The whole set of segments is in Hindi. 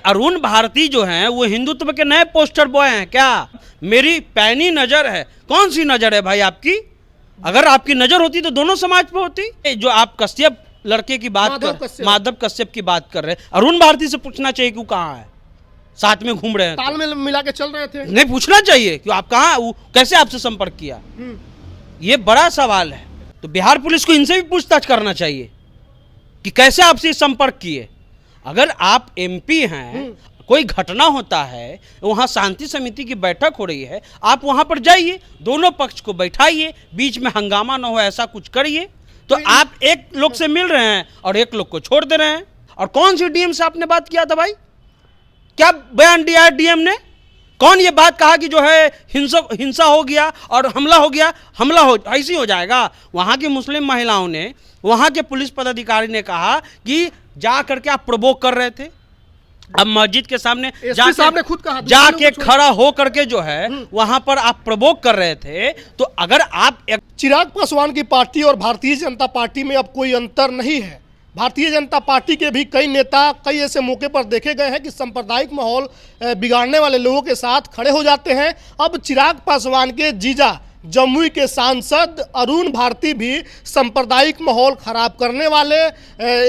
अरुण भारती जो हैं वो हिंदुत्व के नए पोस्टर बॉय हैं क्या? मेरी पैनी नजर है। कौन सी नजर है भाई आपकी? अगर आपकी नजर होती तो दोनों समाज पे होती। जो आप कश्यप लड़के की बात कर, माधव कश्यप की बात कर रहे हैं, अरुण भारती से पूछना चाहिए कि वो कहाँ है, साथ में घूम रहे हैं, तालमेल मिला के चल रहे थे। नहीं पूछना चाहिए कि आप कहाँ, कैसे आपसे संपर्क किया, ये बड़ा सवाल है। तो बिहार पुलिस को इनसे भी पूछताछ करना चाहिए कि कैसे आपसे संपर्क किए। अगर आप एमपी हैं, कोई घटना होता है, वहां शांति समिति की बैठक हो रही है, आप वहां पर जाइए, दोनों पक्ष को बैठाइए, बीच में हंगामा ना हो ऐसा कुछ करिए। तो आप एक लोग से मिल रहे हैं और एक लोग को छोड़ दे रहे हैं। और कौन सी डीएम से आपने बात किया था भाई? क्या बयान दिया है डीएम ने? कौन ये बात कहा कि जो है हिंसा हो गया और हमला हो गया, हमला हो ऐसी हो जाएगा? वहां की मुस्लिम महिलाओं ने, वहां के पुलिस पदाधिकारी ने कहा कि जा करके आप प्रोवोक कर रहे थे। अब मस्जिद के सामने जाके खड़ा हो करके जो है वहां पर आप प्रोवोक कर रहे थे। तो अगर आप चिराग पासवान की पार्टी और भारतीय जनता पार्टी में अब कोई अंतर नहीं है। भारतीय जनता पार्टी के भी कई नेता कई ऐसे मौके पर देखे गए हैं कि सांप्रदायिक माहौल बिगाड़ने वाले लोगों के साथ खड़े हो जाते हैं। अब चिराग पासवान के जीजा जमुई के सांसद अरुण भारती भी सांप्रदायिक माहौल खराब करने वाले,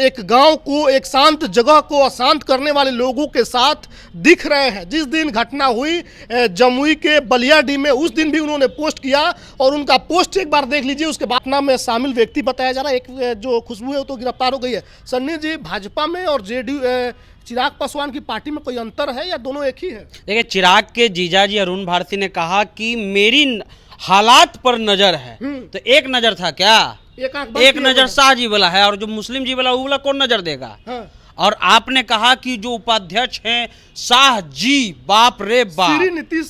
एक गांव को, एक शांत जगह को अशांत करने वाले लोगों के साथ दिख रहे हैं। जिस दिन घटना हुई जमुई के बलियाडीह में, उस दिन भी उन्होंने पोस्ट किया और उनका पोस्ट एक बार देख लीजिए। उसके बाद घटना में शामिल व्यक्ति बताया जा रहा है, एक जो खुशबू है वो तो गिरफ्तार हो गई है। सन्नी जी, भाजपा में और जेडीयू चिराग पासवान की पार्टी में कोई अंतर है या दोनों एक ही है? देखिए, चिराग के जीजाजी अरुण भारती ने कहा कि मेरी हालात पर नजर है। तो एक नजर था क्या? एक नजर शाह जी वाला है, और जो मुस्लिम जी वाला वो वाला कौन नजर देगा? हाँ। और आपने कहा कि जो उपाध्यक्ष हैं शाह जी, बाप रे बाप,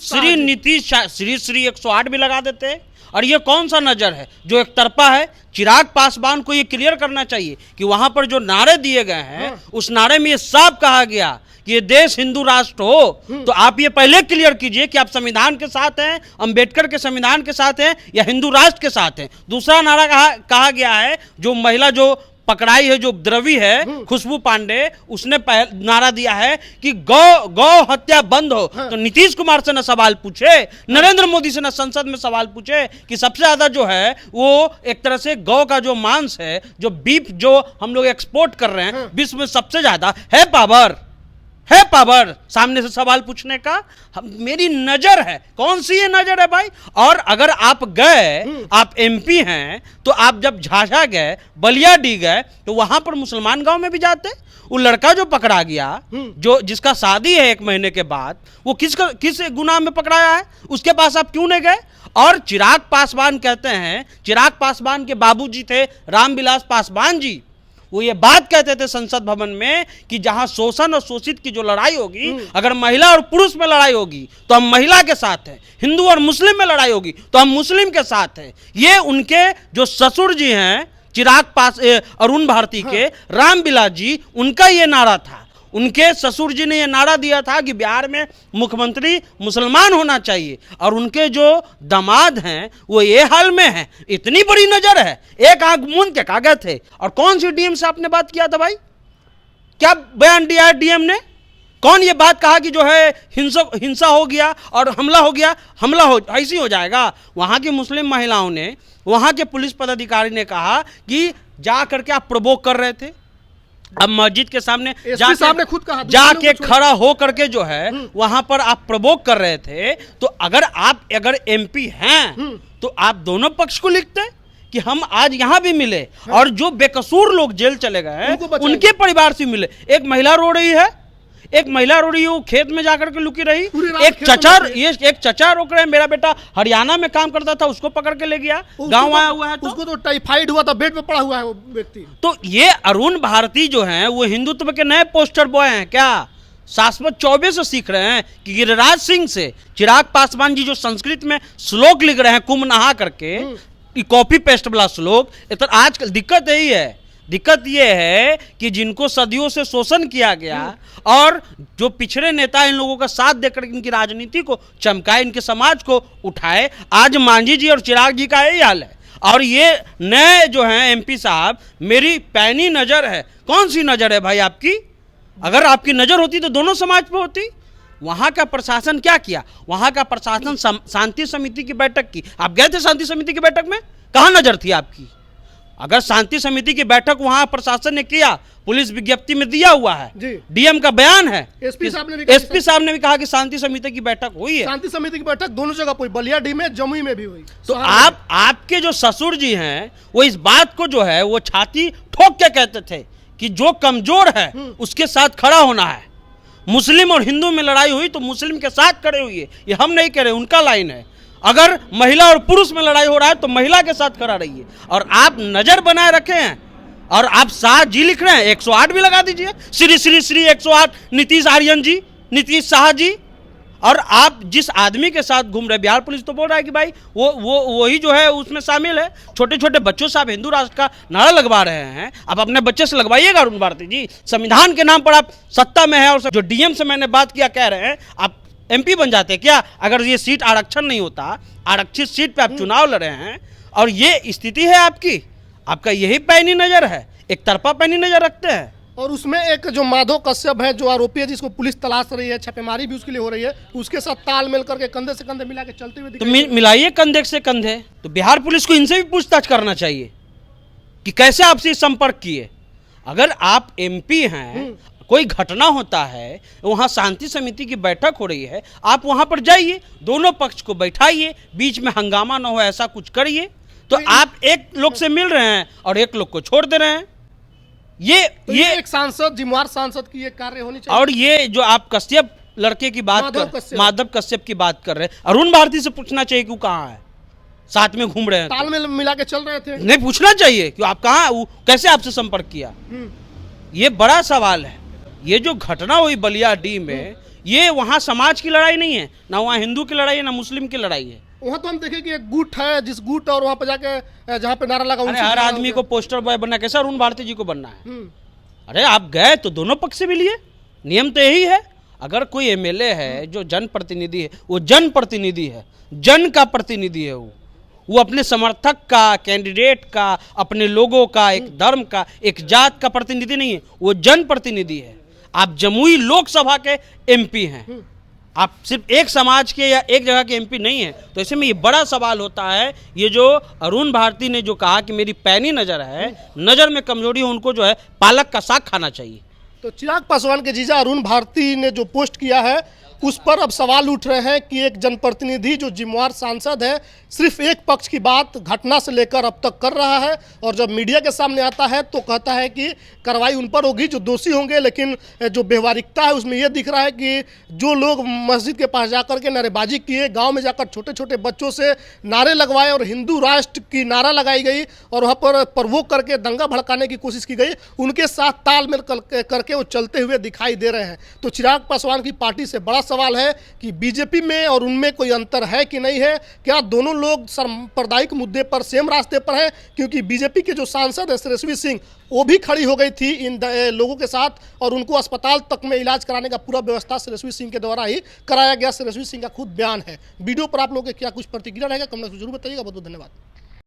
श्री नीतीश, श्री 108 भी लगा देते। और ये कौन सा नजर है जो एक तरफा है? चिराग पासवान को ये क्लियर करना चाहिए कि वहां पर जो नारे दिए गए हैं, हाँ, उस नारे में ये साफ कहा गया कि ये देश हिंदू राष्ट्र हो। तो आप ये पहले क्लियर कीजिए कि आप संविधान के साथ हैं, अंबेडकर के संविधान के साथ हैं, या हिंदू राष्ट्र के साथ हैं। दूसरा नारा कहा गया है, जो महिला जो पकड़ाई है, जो द्रवी है खुशबू पांडे, उसने नारा दिया है कि गौ हत्या बंद हो। हाँ। तो नीतीश कुमार से न सवाल पूछे, नरेंद्र मोदी से न संसद में सवाल पूछे कि सबसे ज्यादा जो है वो एक तरह से गौ का जो मांस है, जो बीफ जो हम लोग एक्सपोर्ट कर रहे हैं, विश्व में सबसे ज्यादा है। पावर सामने से सवाल पूछने का मेरी नजर है। कौन सी ये नजर है भाई? और अगर आप गए, आप एमपी हैं, तो आप जब झाझा गए, बलियाडीह गए, तो वहां पर मुसलमान गांव में भी जाते। वो लड़का जो पकड़ा गया, जो जिसका शादी है 1 महीने के बाद, वो किस गुनाह में पकड़ाया है? उसके पास आप क्यों नहीं गए? और चिराग पासवान कहते हैं, चिराग पासवान के बाबूजी थे रामविलास पासवान जी, वो ये बात कहते थे संसद भवन में कि जहां शोषण और शोषित की जो लड़ाई होगी, अगर महिला और पुरुष में लड़ाई होगी तो हम महिला के साथ हैं, हिंदू और मुस्लिम में लड़ाई होगी तो हम मुस्लिम के साथ हैं। ये उनके जो ससुर जी हैं अरुण भारती के, रामविलास जी, उनका ये नारा था। उनके ससुर जी ने यह नारा दिया था कि बिहार में मुख्यमंत्री मुसलमान होना चाहिए, और उनके जो दामाद हैं वो ये हाल में है। इतनी बड़ी नजर है, एक आंख मूंद के कागज थे। और कौन सी डीएम से आपने बात किया था भाई? क्या बयान दिया है डीएम ने? कौन ये बात कहा कि जो है हिंसा हो गया और हमला हो गया, हमला हो ऐसी हो जाएगा? वहां की मुस्लिम महिलाओं ने, वहां के पुलिस पदाधिकारी ने कहा कि जा करके आप प्रोवोक कर रहे थे। अब मस्जिद के सामने जाके खड़ा हो करके जो है वहां पर आप प्रोवोक कर रहे थे। तो अगर एमपी हैं तो आप दोनों पक्ष को लिखते कि हम आज यहां भी मिले, और जो बेकसूर लोग जेल चले गए हैं उनके परिवार से मिले। एक महिला रो रही है, वो खेत में जाकर के लुकी रही। एक चचा रोक रहे हैं, मेरा बेटा हरियाणा में काम करता था, उसको पकड़ के ले गया, गांव आया हुआ है, उसको तो टाइफाइड हुआ था, बेड पे पड़ा हुआ है वो व्यक्ति। तो ये अरुण भारती जो हैं वो हिंदुत्व के नए पोस्टर बॉय हैं क्या? शाश्वत चौबे से सीख रहे हैं कि गिरिराज सिंह से? चिराग पासवान जी जो संस्कृत में श्लोक लिख रहे हैं कुंभ नहा करके, कॉपी पेस्ट वाला श्लोक, आजकल दिक्कत यही है। दिक्कत यह है कि जिनको सदियों से शोषण किया गया और जो पिछड़े नेता इन लोगों का साथ देकर इनकी राजनीति को चमकाए, इनके समाज को उठाए, आज मांझी जी और चिराग जी का यही हाल है। और ये नए जो हैं एमपी साहब, मेरी पैनी नजर है। कौन सी नजर है भाई आपकी? अगर आपकी नजर होती तो दोनों समाज पे होती। वहां का प्रशासन क्या किया? वहां का प्रशासन शांति समिति की बैठक की। आप गए थे शांति समिति की बैठक में? कहां नजर थी आपकी? अगर शांति समिति की बैठक वहां प्रशासन ने किया, पुलिस विज्ञप्ति में दिया हुआ है, डीएम का बयान है, एसपी साहब ने भी कहा कि शांति समिति की बैठक हुई है। शांति समिति की बैठक दोनों जगह हुई, बलिया में, जमुई में भी हुई। तो आपके जो ससुर जी हैं वो इस बात को जो है वो छाती ठोक के कहते थे कि जो कमजोर है उसके साथ खड़ा होना है। मुस्लिम और हिंदू में लड़ाई हुई तो मुस्लिम के साथ खड़े हुई है, ये हम नहीं कह रहे, उनका लाइन है। अगर महिला और पुरुष में लड़ाई हो रहा है तो महिला के साथ खड़ा रहिए। और आप नजर बनाए रखे हैं और आप शाह जी लिख रहे हैं, 108 भी लगा दीजिए, श्री श्री श्री 108 नीतीश आर्यन जी, नीतीश शाह जी। और आप जिस आदमी के साथ घूम रहे, बिहार पुलिस तो बोल रहा है कि भाई वही जो है उसमें शामिल है। छोटे छोटे बच्चों से आप हिंदू राष्ट्र का नारा लगवा रहे हैं, आप अपने बच्चे से लगवाइएगा अरुण भारती जी। संविधान के नाम पर आप सत्ता में है और जो डीएम से मैंने बात किया कह रहे हैं आप एमपी बन जाते क्या? अगर ये सीट आरक्षण नहीं होता, आरक्षित सीट पे आप चुनाव लड़े हैं और ये स्थिति है आपकी। आपका यही पैनी नजर है, एक तरफा पैनी नजर रखते हैं। और उसमें एक जो माधव कश्यप है, जो आरोपी है, जिसको पुलिस तलाश रही है, छापेमारी भी उसके लिए हो रही है, उसके साथ तालमेल करके कंधे से कंधे मिला के चलते हुए तो मिलाइए कंधे से कंधे। तो बिहार पुलिस को इनसे भी पूछताछ करना चाहिए कि कैसे आपसे संपर्क किए। अगर आप एमपी हैं, कोई घटना होता है, वहां शांति समिति की बैठक हो रही है, आप वहां पर जाइए, दोनों पक्ष को बैठाइए, बीच में हंगामा ना हो ऐसा कुछ करिए। तो आप एक लोग से मिल रहे हैं और एक लोग को छोड़ दे रहे हैं। ये एक सांसद, जिम्मेवार सांसद की ये कार्य होनी चाहिए। और ये जो आप कश्यप लड़के की बात माधव कश्यप की बात कर रहे हैं, अरुण भारती से पूछना चाहिए कि वो कहाँ है, साथ में घूम रहे हैं, तालमेल मिला के चल रहे थे। नहीं पूछना चाहिए कि आप कहाँ, कैसे आपसे संपर्क किया। ये बड़ा सवाल है। ये जो घटना हुई बलिया डी में, ये वहाँ समाज की लड़ाई नहीं है, ना वहाँ हिंदू की लड़ाई है, ना मुस्लिम की लड़ाई है। वहाँ तो हम देखें कि एक गुट है, जिस गुट और वहाँ पे जाके जहाँ पे नारा लगा, हर आदमी को पोस्टर बॉय बनना, कैसा अरुण भारती जी को बनना है? अरे आप गए तो दोनों पक्ष से भी लिए, नियम तो यही है। अगर कोई एमएलए है जो जनप्रतिनिधि है, वो जनप्रतिनिधि है, जन का प्रतिनिधि है, वो अपने समर्थक का, कैंडिडेट का, अपने लोगों का, एक धर्म का, एक जात का प्रतिनिधि नहीं है, वो जनप्रतिनिधि है। आप जमुई लोकसभा के एमपी हैं, आप सिर्फ एक समाज के या एक जगह के एमपी नहीं है। तो ऐसे में ये बड़ा सवाल होता है। ये जो अरुण भारती ने जो कहा कि मेरी पैनी नज़र है, नज़र में कमजोरी है, उनको जो है पालक का साग खाना चाहिए। तो चिराग पासवान के जीजा अरुण भारती ने जो पोस्ट किया है, उस पर अब सवाल उठ रहे हैं कि एक जनप्रतिनिधि जो जिम्मेवार सांसद है, सिर्फ एक पक्ष की बात घटना से लेकर अब तक कर रहा है, और जब मीडिया के सामने आता है तो कहता है कि कार्रवाई उन पर होगी जो दोषी होंगे। लेकिन जो व्यवहारिकता है उसमें यह दिख रहा है कि जो लोग मस्जिद के पास जाकर के नारेबाजी किए, गांव में जाकर छोटे छोटे बच्चों से नारे लगवाए और हिंदू राष्ट्र की नारा लगाई गई और वहाँ पर प्रवोक करके दंगा भड़काने की कोशिश की गई, उनके साथ तालमेल करके वो चलते हुए दिखाई दे रहे हैं। तो चिराग पासवान की पार्टी से बड़ा सवाल है कि बीजेपी में और उनमें कोई अंतर है कि नहीं है। क्या दोनों लोग सांप्रदायिक मुद्दे पर सेम रास्ते पर हैं? क्योंकि बीजेपी के जो सांसद है श्रेयसी सिंह, वो भी खड़ी हो गई थी इन लोगों के साथ और उनको अस्पताल तक में इलाज कराने का पूरा व्यवस्था श्रेयसी सिंह के द्वारा ही कराया गया। श्रेयसी सिंह का खुद बयान है। वीडियो पर आप लोगों के क्या कुछ प्रतिक्रिया रहेगा, कमेंट में जरूर बताइएगा। बहुत बहुत धन्यवाद।